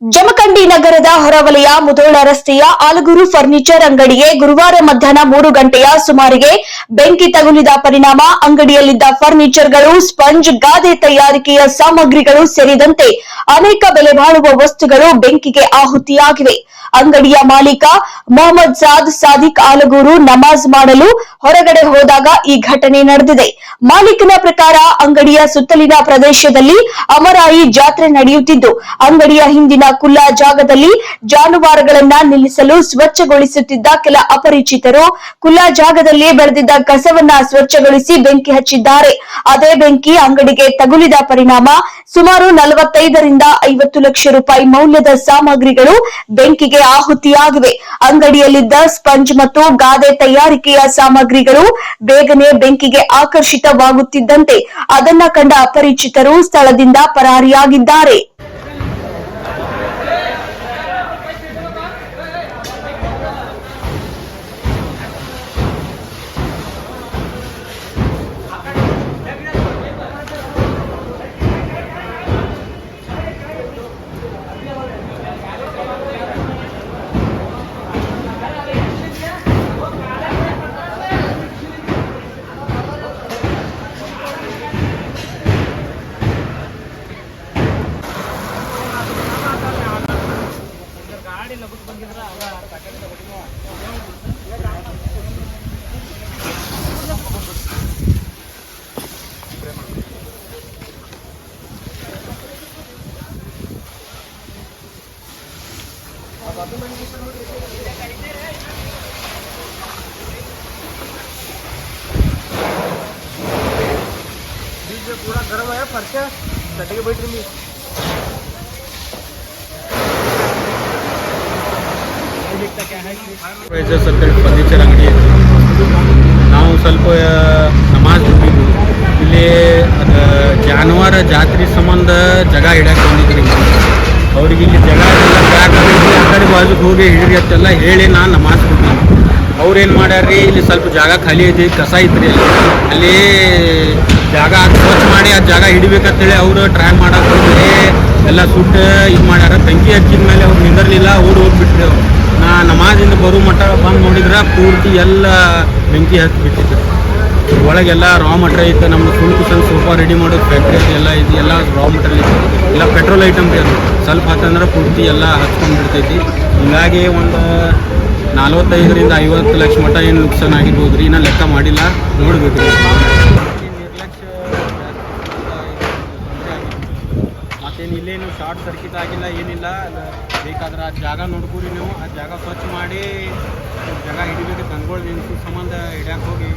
ಜಮಖಂಡಿ ನಗರದ ಹೊರವಲಯ ಮುಧೋಳ ರಸ್ತೆಯ ಆಲಗೂರು ಫರ್ನಿಚರ್ ಅಂಗಡಿಗೆ ಗುರುವಾರ ಮಧ್ಯಾಹ್ನ 3 ಗಂಟೆಯ ಸುಮಾರಿಗೆ ಬೆಂಕಿ ತಗುಲಿದ ಪರಿಣಾಮ ಅಂಗಡಿಯಲ್ಲಿದ್ದ ಫರ್ನಿಚರ್ಗಳು, ಸ್ಪಂಜ್, ಗಾದೆ ತಯಾರಿಕೆಯ ಸಾಮಗ್ರಿಗಳು ಸೇರಿದಂತೆ ಅನೇಕ ಬೆಲೆಬಾಳುವ ವಸ್ತುಗಳು ಬೆಂಕಿಗೆ ಆಹುತಿಯಾಗಿವೆ. ಅಂಗಡಿಯ ಮಾಲೀಕ ಮೊಹಮ್ಮದ್ ಸಾದಿಕ್ ಆಲಗೂರು ನಮಾಜ್ ಮಾಡಲು ಹೊರಗಡೆ ಹೋದಾಗ ಈ ಘಟನೆ ನಡೆದಿದೆ. ಮಾಲೀಕನ ಪ್ರಕಾರ ಅಂಗಡಿಯ ಸುತ್ತಲಿನ ಪ್ರದೇಶದಲ್ಲಿ ಅಮರಾಯಿ ಜಾತ್ರೆ ನಡೆಯುತ್ತಿದ್ದು, ಅಂಗಡಿಯ ಹಿಂದಿನ ಖುಲ್ಲಾ ಜಾಗದಲ್ಲಿ ಜಾನುವಾರುಗಳನ್ನ ನಿಲ್ಲಿಸಲು ಸ್ವಚ್ಛಗೊಳಿಸುತ್ತಿದ್ದ ಕೆಲ ಅಪರಿಚಿತರು ಖುಲ್ಲಾ ಜಾಗದಲ್ಲಿ ಬೆಳೆದಿದ್ದ ಕಸವನ್ನ ಸ್ವಚ್ಛಗೊಳಿಸಿ ಬೆಂಕಿ ಹಚ್ಚಿದ್ದಾರೆ. ಅದೇ ಬೆಂಕಿ ಅಂಗಡಿಗೆ ತಗುಲಿದ ಪರಿಣಾಮ ಸುಮಾರು 45 ರಿಂದ 50 ಲಕ್ಷ ರೂಪಾಯಿ ಮೌಲ್ಯದ ಸಾಮಗ್ರಿಗಳು ಬೆಂಕಿಗೆ ಆಹುತಿಯಾಗಿವೆ. ಅಂಗಡಿಯಲ್ಲಿದ್ದ ಸ್ಪಂಜ್ ಮತ್ತು ಗಾದೆ ತಯಾರಿಕೆಯ ಸಾಮಗ್ರಿಗಳು ಬೇಗನೆ ಬೆಂಕಿಗೆ ಆಕರ್ಷಿತವಾಗುತ್ತಿದ್ದಂತೆ ಅದನ್ನ ಕಂಡ ಅಪರಿಚಿತರು ಸ್ಥಳದಿಂದ ಪರಾರಿಯಾಗಿದ್ದಾರೆ. पूरा गर्म है फर्श चटे बैठ रही ಸರ್ಕಲ್ ಫರ್ನಿಚರ್ ಅಂಗಡಿ ನಾವು ಸ್ವಲ್ಪ ನಮಾಜ್ ಹೋಗಿದ್ವಿ. ಇಲ್ಲಿ ಜಾನುವಾರ ಜಾತ್ರೆ ಸಂಬಂಧ ಜಾಗ ಹಿಡಕ್ಕೆ ಬಂದಿದ್ರಿ. ಅವ್ರಿಗೆ ಇಲ್ಲಿ ಜಾಗ ಆ ಕಡೆ ಬಾಜುಗೆ ಹೋಗಿ ಹಿಡ್ರಿ ಅಂತೆಲ್ಲ ಹೇಳಿ ನಾನು ನಮಾಜ್ ಹೋಗ್ತೀನಿ. ಅವ್ರೇನು ಮಾಡ್ಯಾರ್ರಿ, ಇಲ್ಲಿ ಸ್ವಲ್ಪ ಜಾಗ ಖಾಲಿ ಐತಿ, ಕಸ ಐತ್ರಿ, ಅಲ್ಲಿ ಜಾಗ ಸ್ವಚ್ಛ ಮಾಡಿ ಆ ಜಾಗ ಹಿಡಿಬೇಕಂತೇಳಿ ಅವರು ಟ್ರೈ ಮಾಡಕ್ಕೆ ಹೋಗಿ ಎಲ್ಲ ಸುಟ್ಟು ಇದು ಮಾಡ್ಯಾರ. ಬೆಂಕಿ ಹಚ್ಚಿದ ಮೇಲೆ ಅವ್ರು ನಿಂದಿರಲಿಲ್ಲ, ಹೋಗ್ಬಿಟ್ರಿ. ಅವ್ರು ನಮಾಜಿಂದ ಬರೋ ಮಟ್ಟ ಬಂದು ನೋಡಿದ್ರೆ ಪೂರ್ತಿ ಎಲ್ಲ ಬೆಂಕಿ ಹಚ್ಚಿಬಿಟ್ಟಿದ್ರು. ಒಳಗೆಲ್ಲ ರಾ ಮಟೀರಿಯಲ್ ಇತ್ತು. ನಮ್ಮ ಕುಶನ್ ಸೋಫಾ ರೆಡಿ ಮಾಡೋದು ಫ್ಯಾಕ್ಟ್ರಿ ಎಲ್ಲ ಇದು, ಎಲ್ಲ ರಾ ಮಟೀರಿಯಲ್ ಇತ್ತು, ಎಲ್ಲ ಪೆಟ್ರೋಲ್ ಐಟಮ್ ರೀ. ಅದು ಸ್ವಲ್ಪ ಹತ್ತಂದ್ರೆ ಪೂರ್ತಿ ಎಲ್ಲ ಹಚ್ಕೊಂಡು ಬಿಡ್ತೈತಿ. ಹೀಗಾಗಿ ಒಂದು 45 ರಿಂದ 50 ಲಕ್ಷ ಮಟ್ಟ ಏನು ನುಕ್ಸಾನ್ ಆಗಿರ್ಬೋದು ರೀ. ಇನ್ನೂ ಲೆಕ್ಕ ಮಾಡಿಲ್ಲ, ನೋಡ್ಬೇಕು ರೀ. ಮತ್ತೇನು ಇಲ್ಲೇನು ಶಾರ್ಟ್ ಸರ್ಕಿಟ್ ಆಗಿಲ್ಲ, ಏನಿಲ್ಲ. ಬೇಕಾದ್ರೆ ಆ ಜಾಗ ನೋಡ್ಕೊರಿ ನೀವು. ಆ ಜಾಗ ಸ್ವಚ್ಛ ಮಾಡಿ ಜಾಗ ಹಿಡಿಬೇಕು. ದನಗಳು ನಿಂತು ಸಂಬಂಧ ಹಿಡಿಯಕ್ಕೆ ಹೋಗಿ